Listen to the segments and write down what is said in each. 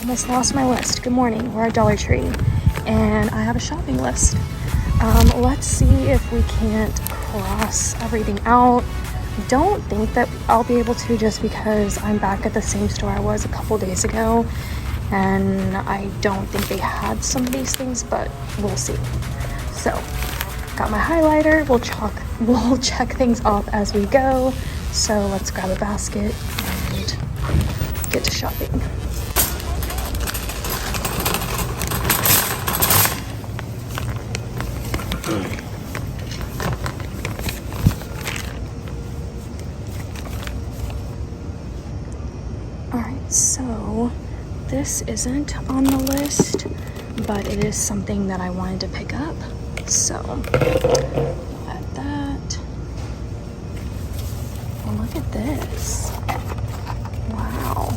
almost lost my list. Good morning, we're at Dollar Tree and I have a shopping list. Let's see if we can't cross everything out. Don't think that I'll be able to, just because I'm back at the same store I was a couple days ago and I don't think they had some of these things, but we'll see. So got my highlighter, we'll check things off as we go. So let's grab a basket and get to shopping. Alright, so this isn't on the list, but it is something that I wanted to pick up. So add that. And look at this. Wow.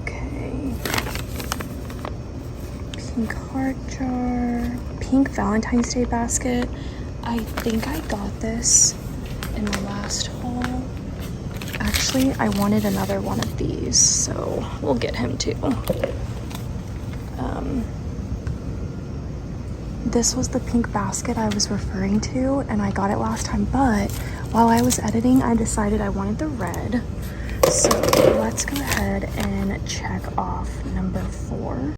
Okay. Pink heart jar. Pink Valentine's Day basket. I think I got this in the last haul. Actually, I wanted another one of these, so we'll get him too. This was the pink basket I was referring to, and I got it last time, but while I was editing, I decided I wanted the red. So let's go ahead and check off number 4.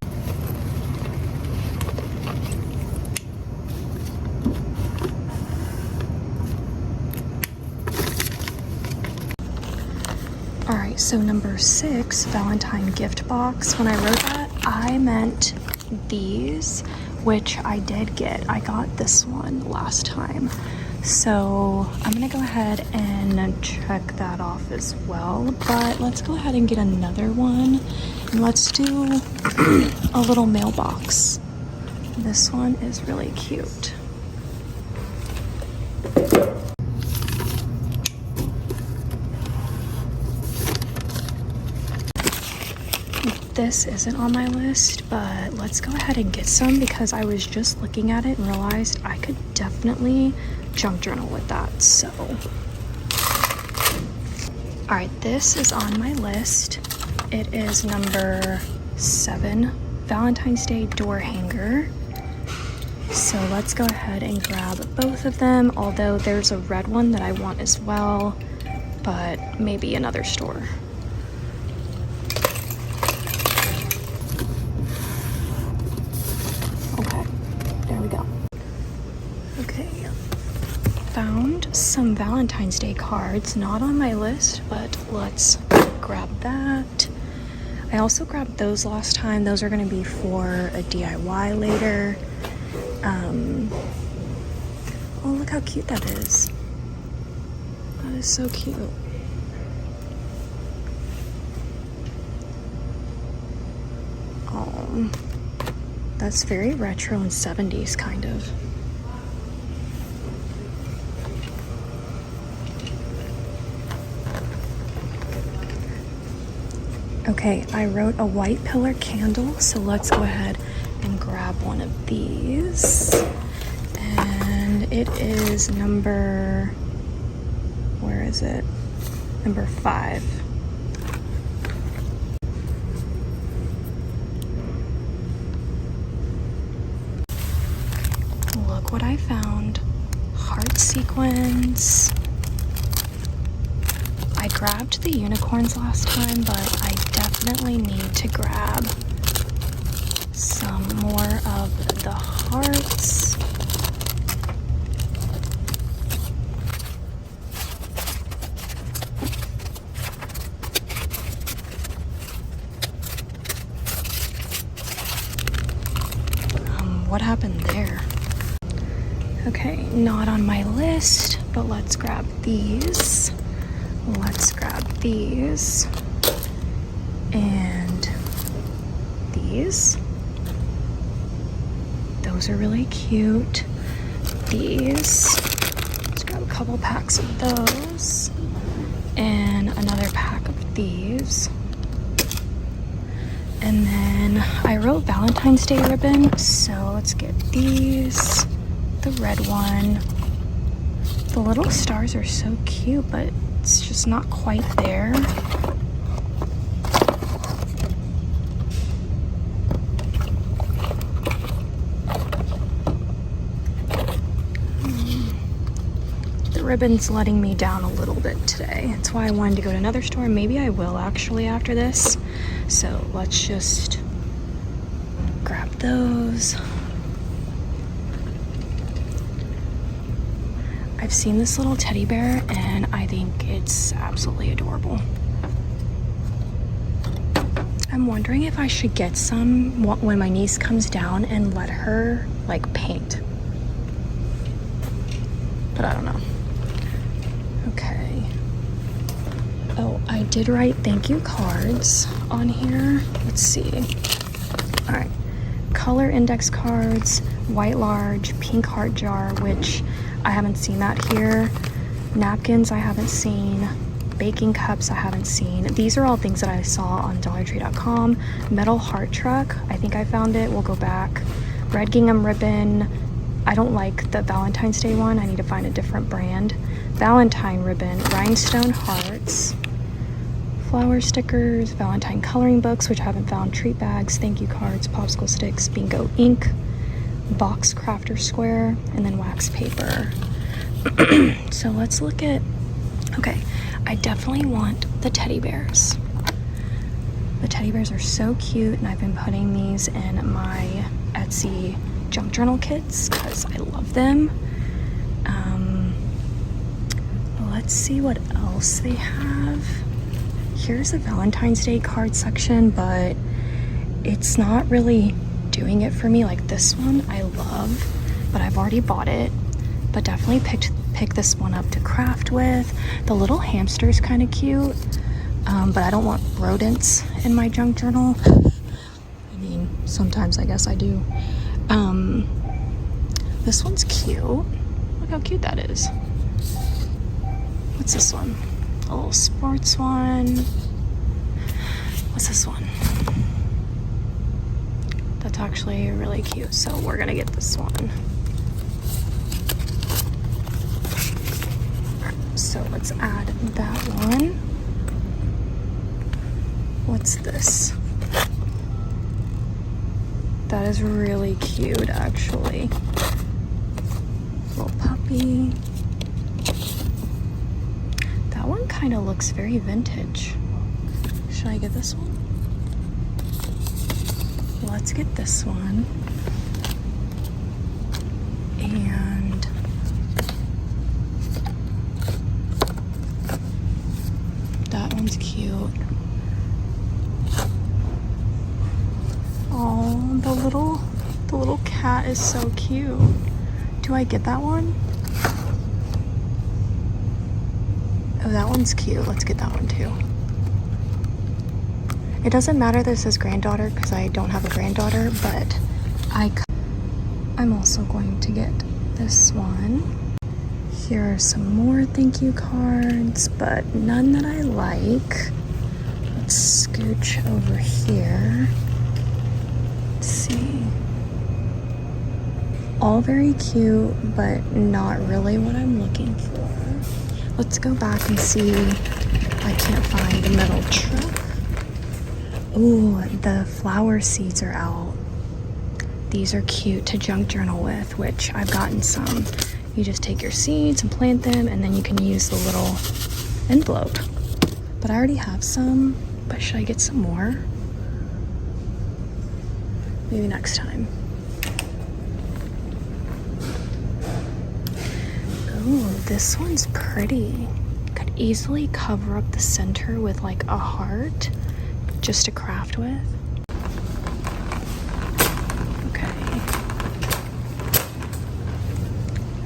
Alright, so number 6, Valentine gift box. When I wrote that, I meant these, which I did get. I got this one last time. So I'm gonna go ahead and check that off as well. But let's go ahead and get another one. And let's do a little mailbox. This one is really cute. This isn't on my list, but let's go ahead and get some because I was just looking at it and realized I could definitely junk journal with that. So, all right, this is on my list. It is number 7, Valentine's Day door hanger. So let's go ahead and grab both of them, although there's a red one that I want as well, but maybe another store. Found some Valentine's Day cards, not on my list, but let's grab that. I also grabbed those last time. Those are going to be for a DIY later. Oh, look how cute that is. That is so cute. Oh, that's very retro and 70s kind of. Okay, I wrote a white pillar candle, so let's go ahead and grab one of these. And it is number, where is it? Number 5. Look what I found. Heart sequins. I grabbed the unicorns last time, but I definitely need to grab some more of the hearts. What happened there? Okay, not on my list, but let's grab these. Let's grab these and these. Those are really cute. These. Let's grab a couple packs of those and another pack of these. And then I wrote Valentine's Day ribbon, so let's get these. The red one. The little stars are so cute, but it's just not quite there. The ribbon's letting me down a little bit today. That's why I wanted to go to another store. Maybe I will actually after this. So let's just grab those. I've seen this little teddy bear and I think it's absolutely adorable. I'm wondering if I should get some when my niece comes down and let her like paint. But I don't know. Okay. Oh, I did write thank you cards on here. Let's see. All right. Color index cards, white large, pink heart jar, which I haven't seen that here. Napkins I haven't seen. Baking cups I haven't seen. These are all things that I saw on DollarTree.com. Metal heart truck, I think I found it. We'll go back. Red gingham ribbon. I don't like the Valentine's Day one. I need to find a different brand. Valentine ribbon. Rhinestone hearts. Flower stickers. Valentine coloring books, which I haven't found. Treat bags. Thank you cards. Popsicle sticks. Bingo ink. Box crafter square, and then wax paper. So let's look at, okay, I definitely want the teddy bears. The teddy bears are so cute, and I've been putting these in my Etsy junk journal kits because I love them. Let's see what else they have. Here's a Valentine's Day card section, but it's not really doing it for me. Like this one I love, but I've already bought it. But definitely pick this one up to craft with. The little hamster is kind of cute, but I don't want rodents in my junk journal. I mean, sometimes I guess I do. This one's cute. Look how cute that is. What's this one? A little sports one. What's this one? That's actually really cute, so we're gonna get this one. So let's add that one. What's this? That is really cute, actually. Little puppy. That one kind of looks very vintage. Should I get this one? Let's get this one. And that one's cute. Oh, the little cat is so cute. Do I get that one? Oh, that one's cute. Let's get that one too. It doesn't matter that it says granddaughter because I don't have a granddaughter, but I'm also going to get this one. Here are some more thank you cards, but none that I like. Let's scooch over here. Let's see. All very cute, but not really what I'm looking for. Let's go back and see if I can't find the metal truck. Ooh, the flower seeds are out. These are cute to junk journal with, which I've gotten some. You just take your seeds and plant them, and then you can use the little envelope. But I already have some, but should I get some more? Maybe next time. Ooh, this one's pretty. Could easily cover up the center with like a heart just to craft with. Okay.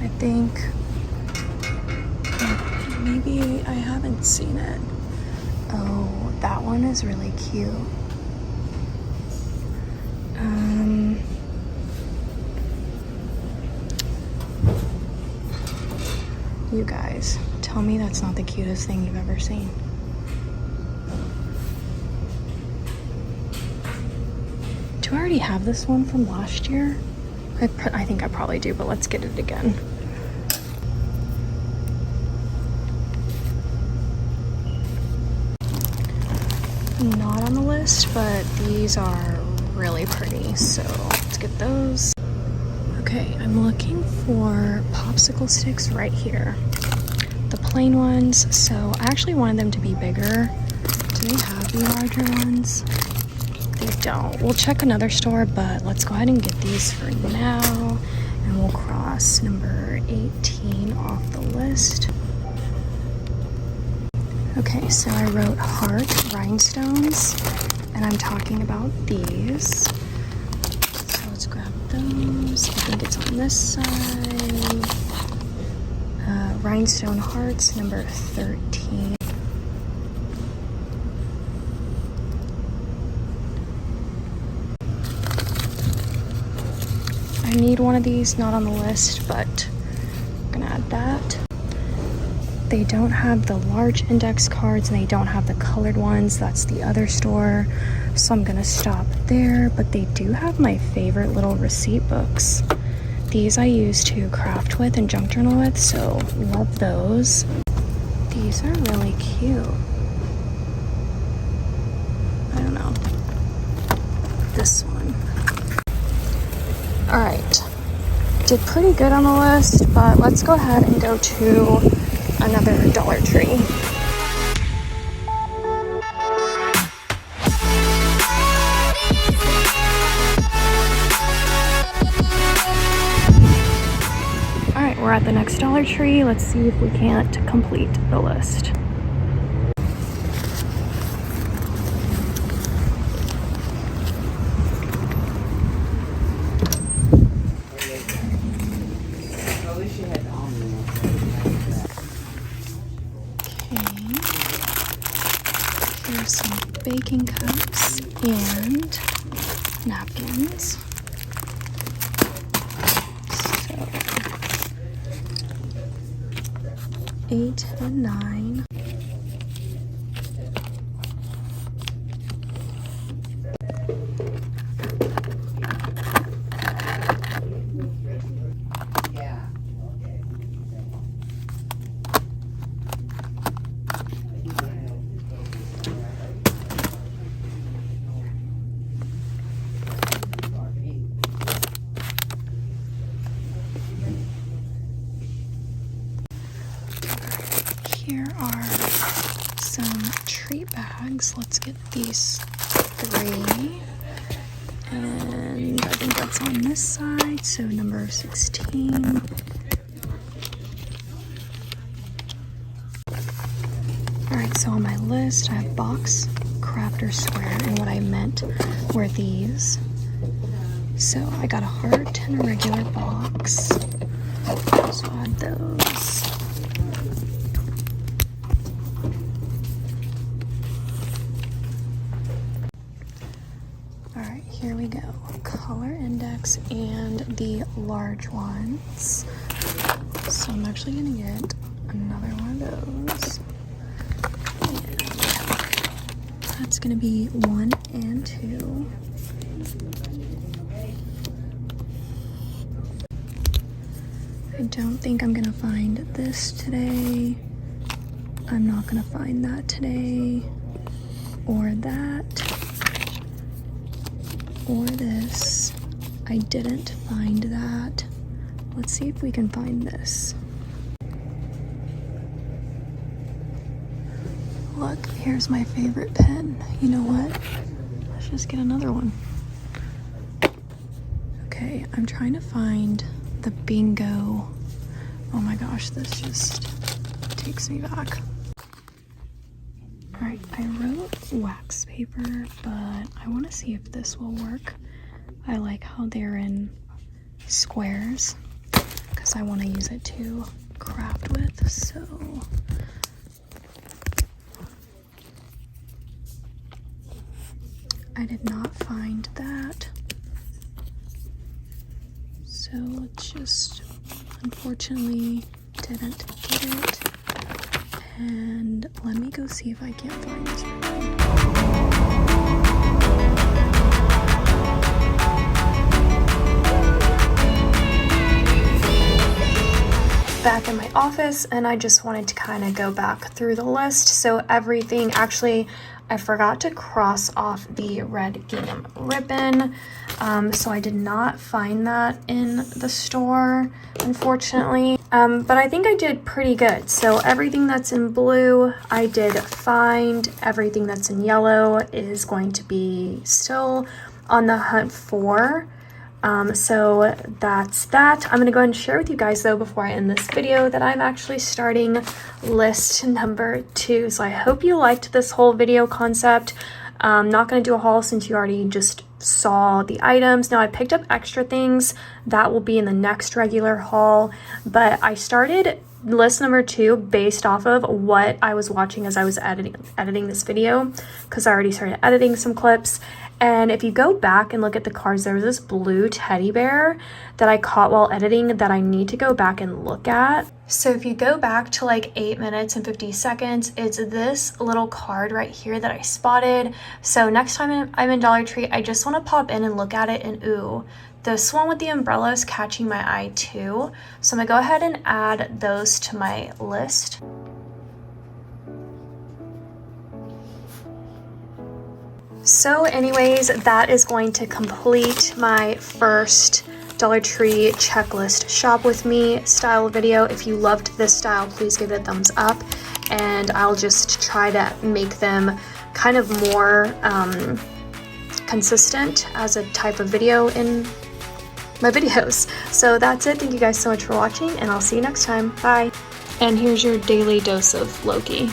I think maybe I haven't seen it. Oh, that one is really cute. You guys, tell me that's not the cutest thing you've ever seen. Do I already have this one from last year? I think I probably do, but let's get it again. Not on the list, but these are really pretty, so let's get those. Okay, I'm looking for popsicle sticks right here. The plain ones, so I actually wanted them to be bigger. Do they have the larger ones? They don't. We'll check another store, but let's go ahead and get these for now, and we'll cross number 18 off the list. Okay, so I wrote heart rhinestones, and I'm talking about these. So let's grab those. I think it's on this side. Rhinestone hearts, number 13. I need one of these, not on the list, but I'm gonna add that. They don't have the large index cards and they don't have the colored ones. That's the other store. So I'm gonna stop there, but they do have my favorite little receipt books. These I use to craft with and junk journal with, so love those. These are really cute. I don't know. This one. All right. Did pretty good on the list, but let's go ahead and go to another Dollar Tree. All right, we're at the next Dollar Tree. Let's see if we can't complete the list. Here's some baking cups and napkins. So 8 and 9. Here are some treat bags. Let's get these 3. And I think that's on this side, so number 16. Alright, so on my list I have box, crafter, square, and what I meant were these. So I got a heart and a regular box. So I'll add those. Alright, here we go. Color index and the large ones. So I'm actually gonna get another one of those. And that's gonna be 1 and 2. I don't think I'm gonna find this today. I'm not gonna find that today. Or that. Or this. I didn't find that. Let's see if we can find this. Look, here's my favorite pen. You know what? Let's just get another one. Okay, I'm trying to find the bingo. Oh my gosh, this just takes me back. Alright, I wrote wax paper, but I want to see if this will work. I like how they're in squares because I want to use it to craft with, so I did not find that. So let's just, unfortunately, didn't get it. And let me go see if I can't find this. back in my office, and I just wanted to kind of go back through the list. So everything, actually, I forgot to cross off the red gingham ribbon. So I did not find that in the store, unfortunately. But I think I did pretty good. So everything that's in blue, I did find. Everything that's in yellow is going to be still on the hunt for. So that's that. I'm gonna go ahead and share with you guys though before I end this video that I'm actually starting list number 2. So I hope you liked this whole video concept. I'm not gonna do a haul since you already just saw the items. Now I picked up extra things that will be in the next regular haul, but I started list number 2 based off of what I was watching as I was editing this video, because I already started editing some clips. And if you go back and look at the cards, there was this blue teddy bear that I caught while editing that I need to go back and look at. So if you go back to like 8 minutes and 50 seconds, it's this little card right here that I spotted. So next time I'm in Dollar Tree, I just want to pop in and look at it, and ooh, this one with the umbrella is catching my eye too. So I'm gonna go ahead and add those to my list. So anyways, that is going to complete my first Dollar Tree checklist shop with me style video. If you loved this style, please give it a thumbs up, and I'll just try to make them kind of more consistent as a type of video in my videos. So that's it. Thank you guys so much for watching, and I'll see you next time. Bye. And here's your daily dose of Loki.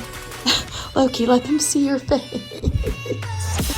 Loki, let them see your face.